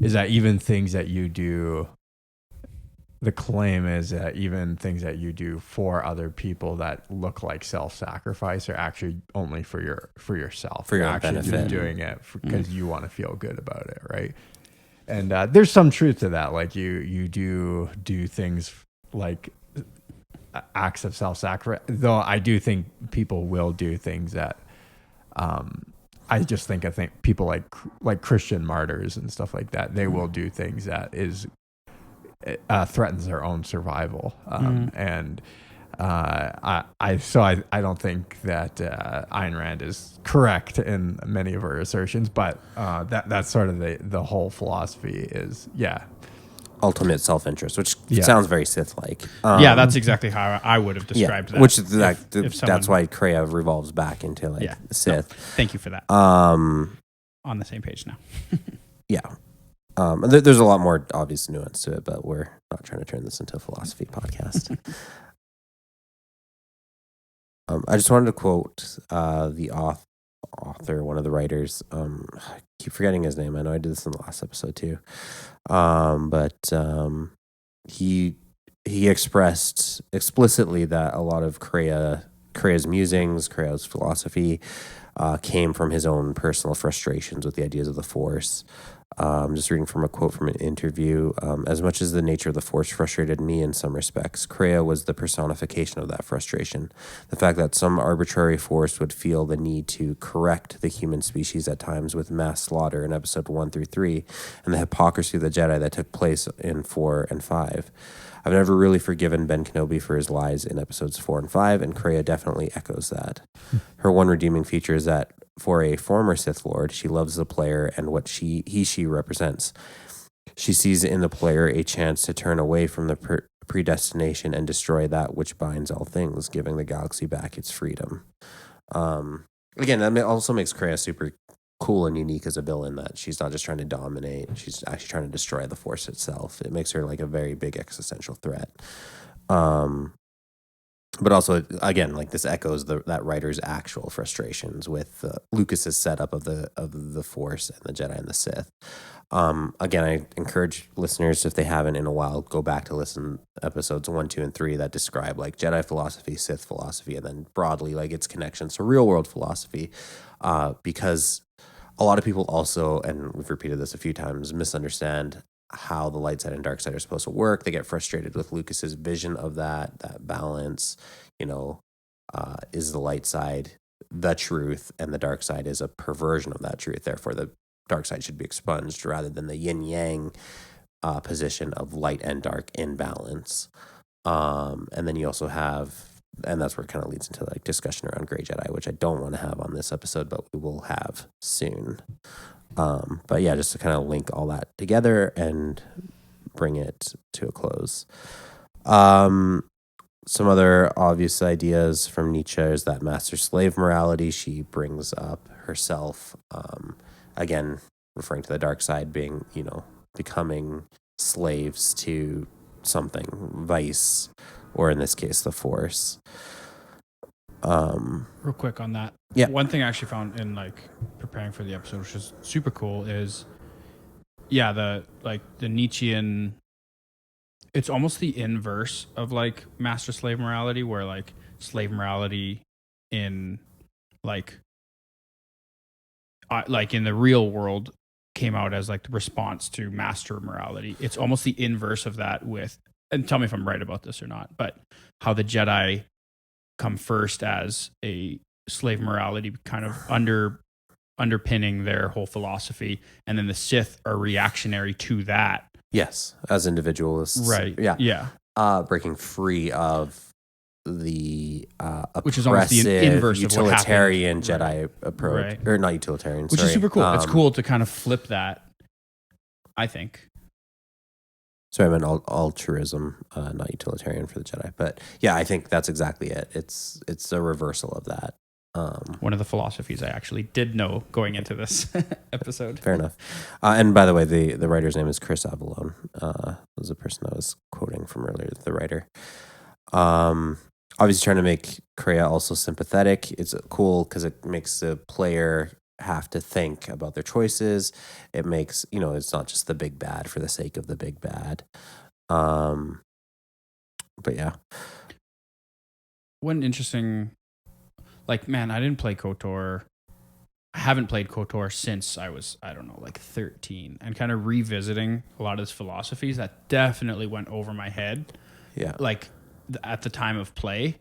is that even things that you do, the claim is that even things that you do for other people that look like self-sacrifice are actually only for yourself. For your actually benefit. just doing it because you want to feel good about it, right? And there's some truth to that. Like you do things like acts of self-sacrifice, though I do think people will do things that I think people like Christian martyrs and stuff like that, they will do things that threatens their own survival. And I don't think that Ayn Rand is correct in many of her assertions, but that's sort of the whole philosophy is, ultimate self-interest, which sounds very Sith-like. That's exactly how I would have described that. Which that's why Kreia revolves back into Sith. No, thank you for that. On the same page now. Yeah. There's a lot more obvious nuance to it, but we're not trying to turn this into a philosophy podcast. I just wanted to quote the author, one of the writers. I keep forgetting his name. I know I did this in the last episode too. But he expressed explicitly that a lot of Kreia's musings, Kreia's philosophy, came from his own personal frustrations with the ideas of the Force. I'm just reading from a quote from an interview. As much as the nature of the Force frustrated me in some respects, Kreia was the personification of that frustration. The fact that some arbitrary force would feel the need to correct the human species at times with mass slaughter in episode 1 through 3, and the hypocrisy of the Jedi that took place in 4 and 5. I've never really forgiven Ben Kenobi for his lies in episodes 4 and 5, and Kreia definitely echoes that. Her one redeeming feature is that for a former Sith Lord, she loves the player and what she represents. She sees in the player a chance to turn away from the predestination and destroy that which binds all things, giving the galaxy back its freedom. Again, that also makes Kreia super cool and unique as a villain, that she's not just trying to dominate, she's actually trying to destroy the Force itself. It makes her like a very big existential threat. But also, again, like this echoes that writer's actual frustrations with Lucas's setup of the Force and the Jedi and the Sith. Again, I encourage listeners, if they haven't in a while, go back to listen episodes 1, 2, and 3 that describe like Jedi philosophy, Sith philosophy, and then broadly like its connections to real world philosophy, because a lot of people also, and we've repeated this a few times, misunderstand how the light side and dark side are supposed to work. They get frustrated with Lucas's vision of that balance. Is the light side the truth, and the dark side is a perversion of that truth? Therefore, the dark side should be expunged rather than the yin yang position of light and dark in balance. And then you also have, and that's where it kind of leads into like discussion around Grey Jedi, which I don't want to have on this episode, but we will have soon. But yeah, just to kind of link all that together and bring it to a close. Some other obvious ideas from Nietzsche is that master-slave morality. She brings up herself, again, referring to the dark side being, becoming slaves to something, vice, or in this case, the Force. Real quick on that. Yeah. One thing I actually found in like preparing for the episode, which is super cool, is the Nietzschean, it's almost the inverse of like master slave morality, where like slave morality in like in the real world came out as like the response to master morality. It's almost the inverse of that with, and tell me if I'm right about this or not, but how the Jedi come first as a slave morality kind of underpinning their whole philosophy, and then the Sith are reactionary to that. Yes, as individualists. Right. Yeah. Yeah. Breaking free of the which is almost the inverse utilitarian of what Jedi approach, right. or not utilitarian, which is super cool. It's cool to kind of flip that, I think. Sorry, I meant altruism, not utilitarian for the Jedi. But yeah, I think that's exactly it. It's a reversal of that. One of the philosophies I actually did know going into this episode. Fair enough. And by the way, the writer's name is Chris Avallone. Was the person I was quoting from earlier, the writer. Obviously trying to make Kreia also sympathetic. It's cool because it makes the player have to think about their choices. It makes, it's not just the big bad for the sake of the big bad. But yeah. One interesting, man, I didn't play KOTOR. I haven't played KOTOR since I was, 13. And kind of revisiting a lot of his philosophies, that definitely went over my head. Yeah. At the time of play,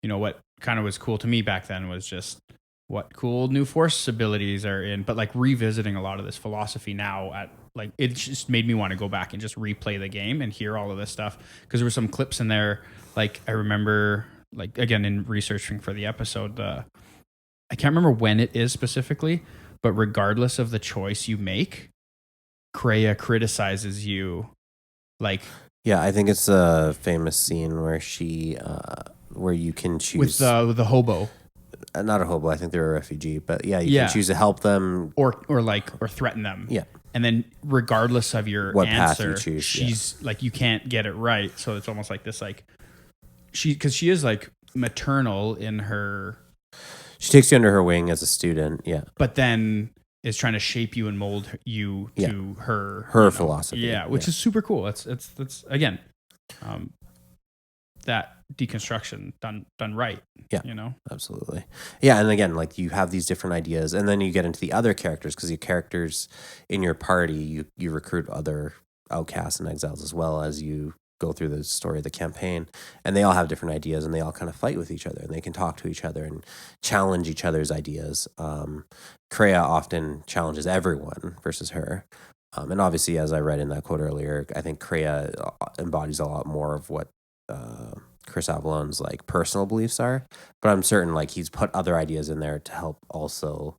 what kind of was cool to me back then was just what cool new force abilities are in, but revisiting a lot of this philosophy now it just made me want to go back and just replay the game and hear all of this stuff. Cause there were some clips in there. I remember again, in researching for the episode, I can't remember when it is specifically, but regardless of the choice you make, Kreia criticizes you. Yeah, I think it's a famous scene where she, where you can choose with the hobo. Not a hobo. I think they're a refugee, but yeah, you can choose to help them or threaten them. Yeah, and then regardless of your what answer, path you choose, she's you can't get it right. So it's almost like this, because she is maternal in her. She takes you under her wing as a student. Yeah, but then is trying to shape you and mold you to her philosophy. Yeah, which is super cool. That's again, that deconstruction done right. Yeah, absolutely. Yeah, and again, you have these different ideas, and then you get into the other characters, because your characters in your party, you recruit other outcasts and exiles as well as you go through the story of the campaign, and they all have different ideas, and they all kind of fight with each other, and they can talk to each other and challenge each other's ideas. Kreia often challenges everyone versus her. And obviously, as I read in that quote earlier, I think Kreia embodies a lot more of what Chris Avallone's personal beliefs are, but I'm certain he's put other ideas in there to help also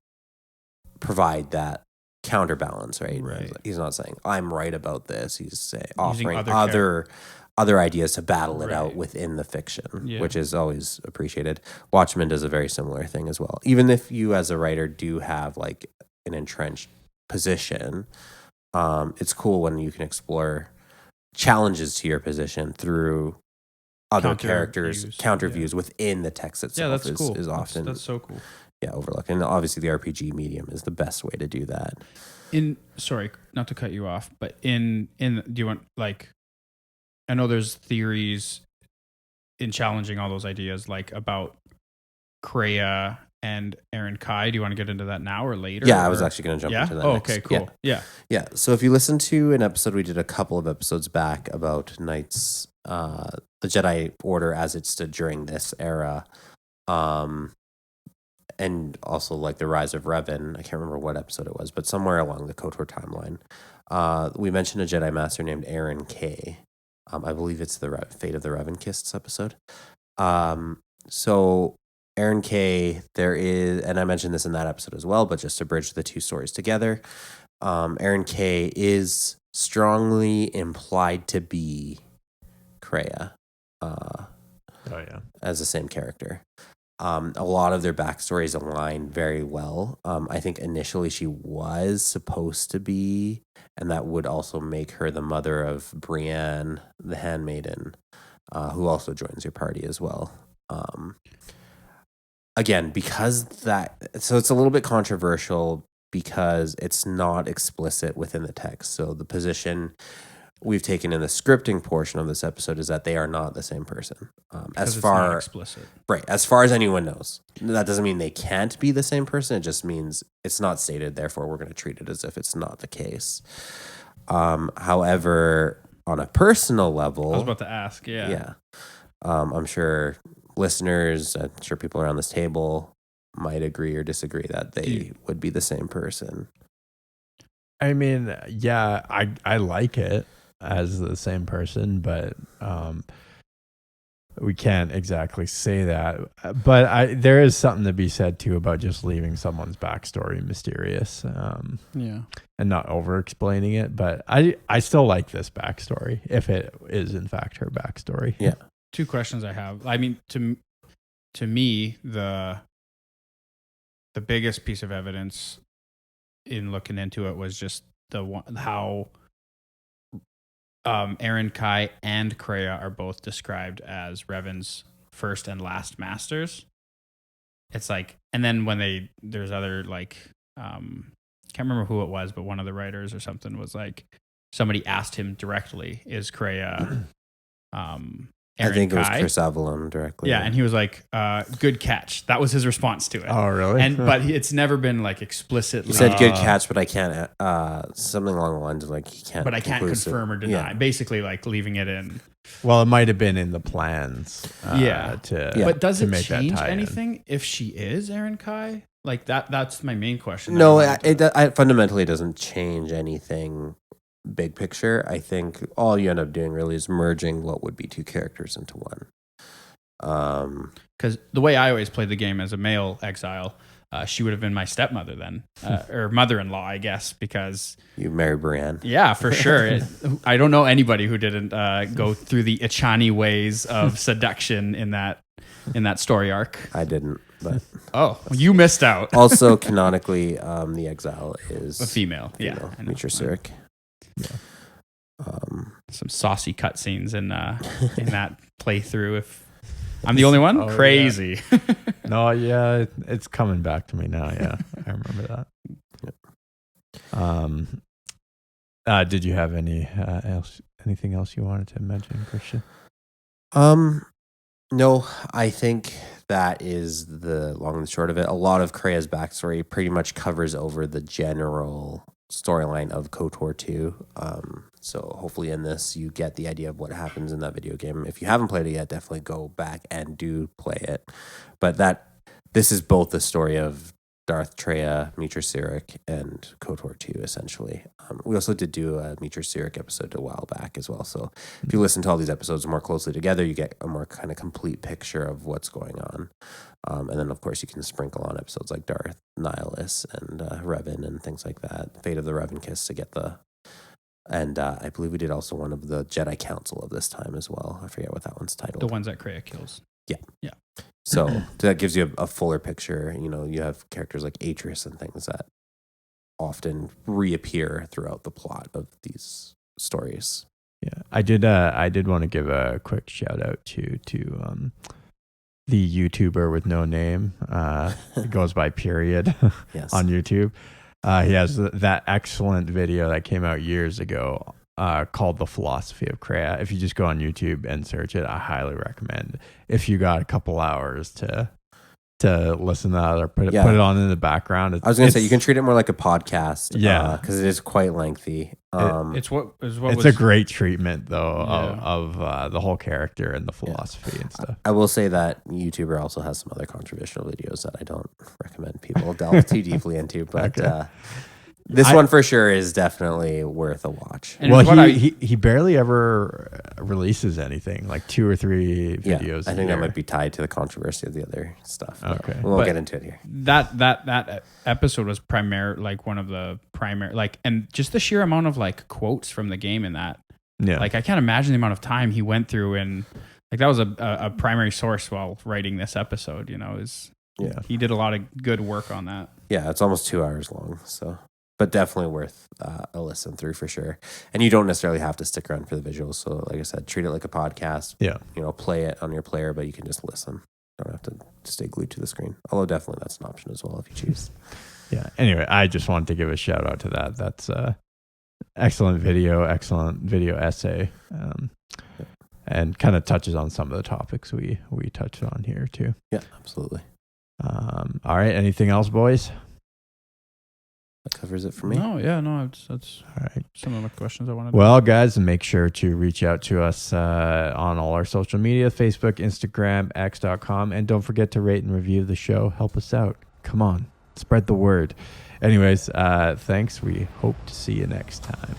provide that counterbalance, right? He's not saying I'm right about this. He's offering other ideas to battle it out within the fiction, which is always appreciated. Watchmen does a very similar thing as well. Even if you as a writer do have an entrenched position, it's cool when you can explore challenges to your position through other characters, counter views within the text itself. Yeah, that's cool. Is often that's so cool. Yeah, overlooked. And obviously the RPG medium is the best way to do that. Sorry, not to cut you off, but do you want I know there's theories in challenging all those ideas about Kreia and Aaron Kai. Do you want to get into that now or later? Yeah, I was actually going to jump into that. Oh, next. okay, cool. Yeah. So if you listen to an episode we did a couple of episodes back about Knights, the Jedi Order as it stood during this era, and also the rise of Revan. I can't remember what episode it was, but somewhere along the KOTOR timeline, we mentioned a Jedi Master named Aaron K. I believe it's the Fate of the Revankists episode. So Aaron K, there is, and I mentioned this in that episode as well, but just to bridge the two stories together, Aaron K is strongly implied to be Kreia. As the same character. A lot of their backstories align very well. I think initially she was supposed to be, and that would also make her the mother of Brienne, the handmaiden, who also joins your party as well. Again, so it's a little bit controversial because it's not explicit within the text. So the position we've taken in the scripting portion of this episode is that they are not the same person. As far explicit. Right, as far as anyone knows. That doesn't mean they can't be the same person. It just means it's not stated. Therefore, we're going to treat it as if it's not the case. However, on a personal level, I was about to ask. I'm sure listeners, I'm sure people around this table might agree or disagree that they would be the same person. I mean, yeah, I like it as the same person, but we can't exactly say that. But there is something to be said too about just leaving someone's backstory mysterious, and not over explaining it. But I still like this backstory if it is in fact her backstory. Yeah. Two questions I have. I mean, to me, the biggest piece of evidence in looking into it was just how Aaron Kai and Kreia are both described as Revan's first and last masters. It's like, and then when there's other like, can't remember who it was, but one of the writers or something was like, somebody asked him directly, "Is Kreia Aaron I think Kai?" it was Chris Avalon directly. Yeah, and he was like, "Good catch." That was his response to it. Oh, really? But it's never been like explicitly. He said, "Good catch," but I can't. Something along the lines of like he can't. But I can't confirm or deny. Yeah. Basically, like leaving it in. Well, it might have been in the plans. But does it make that change tie-in. anything if she is Aaron Kai? Like that's my main question. No, it fundamentally doesn't change anything. Big picture, I think all you end up doing really is merging what would be two characters into one. Because the way I always played the game as a male exile, she would have been my stepmother then, or mother-in-law, I guess, because you married Brienne. Yeah, for sure. I don't know anybody who didn't go through the Ichani ways of seduction in that story arc. I didn't, but you missed out. Also, canonically, the exile is a female. Yeah, Mitra Surik. Yeah. Some saucy cutscenes in that playthrough. If I'm the only one, crazy. Yeah. No, yeah, it's coming back to me now. Yeah, I remember that. Did you have anything else you wanted to mention, Christian? No, I think that is the long and short of it. A lot of Kreia's backstory pretty much covers over the general storyline of KOTOR 2. So hopefully in this you get the idea of what happens in that video game. If you haven't played it yet, definitely go back and do play it. But this is both the story of Darth Traya, Mitra Surik, and KOTOR 2 essentially. We also did do a Mitra Surik episode a while back as well. So if you listen to all these episodes more closely together, you get a more kind of complete picture of what's going on. And then, of course, you can sprinkle on episodes like Darth Nihilus and Revan and things like that. Fate of the Revan Kiss to get the... And I believe we did also one of the Jedi Council of this time as well. I forget what that one's titled. The ones that Kreia kills. Yeah. Yeah. So that gives you a fuller picture. You know, you have characters like Atris and things that often reappear throughout the plot of these stories. Yeah, I did want to give a quick shout out to the YouTuber with no name. It goes by Period Yes. on YouTube. He has that excellent video that came out years ago called The Philosophy of Kreia. If you just go on YouTube and search it, I highly recommend. If you got a couple hours to listen to that or put it on in the background. I was going to say, you can treat it more like a podcast. Yeah. Because it is quite lengthy. It's a great treatment, though, of the whole character and the philosophy and stuff. I will say that YouTuber also has some other controversial videos that I don't recommend people delve too deeply into. But this one for sure is definitely worth a watch. And well, he barely ever releases anything, like 2 or 3 videos. I think that might be tied to the controversy of the other stuff. Okay, we won't get into it here. That episode was one of the primary, and just the sheer amount of quotes from the game in that. Yeah, I can't imagine the amount of time he went through, and that was a primary source while writing this episode. He did a lot of good work on that. Yeah, it's almost 2 hours long, so. But definitely worth a listen through for sure. And you don't necessarily have to stick around for the visuals. So like I said, treat it like a podcast. Yeah. Play it on your player, but you can just listen. You don't have to stay glued to the screen. Although definitely that's an option as well if you choose. Yeah. Anyway, I just wanted to give a shout out to that. That's excellent video essay. And kind of touches on some of the topics we touched on here too. Yeah, absolutely. All right. Anything else, boys? That covers it for me. No, that's All right. some of my questions I wanted. Well, guys, make sure to reach out to us on all our social media, Facebook, Instagram, x.com. And don't forget to rate and review the show. Help us out. Come on. Spread the word. Anyways, thanks. We hope to see you next time.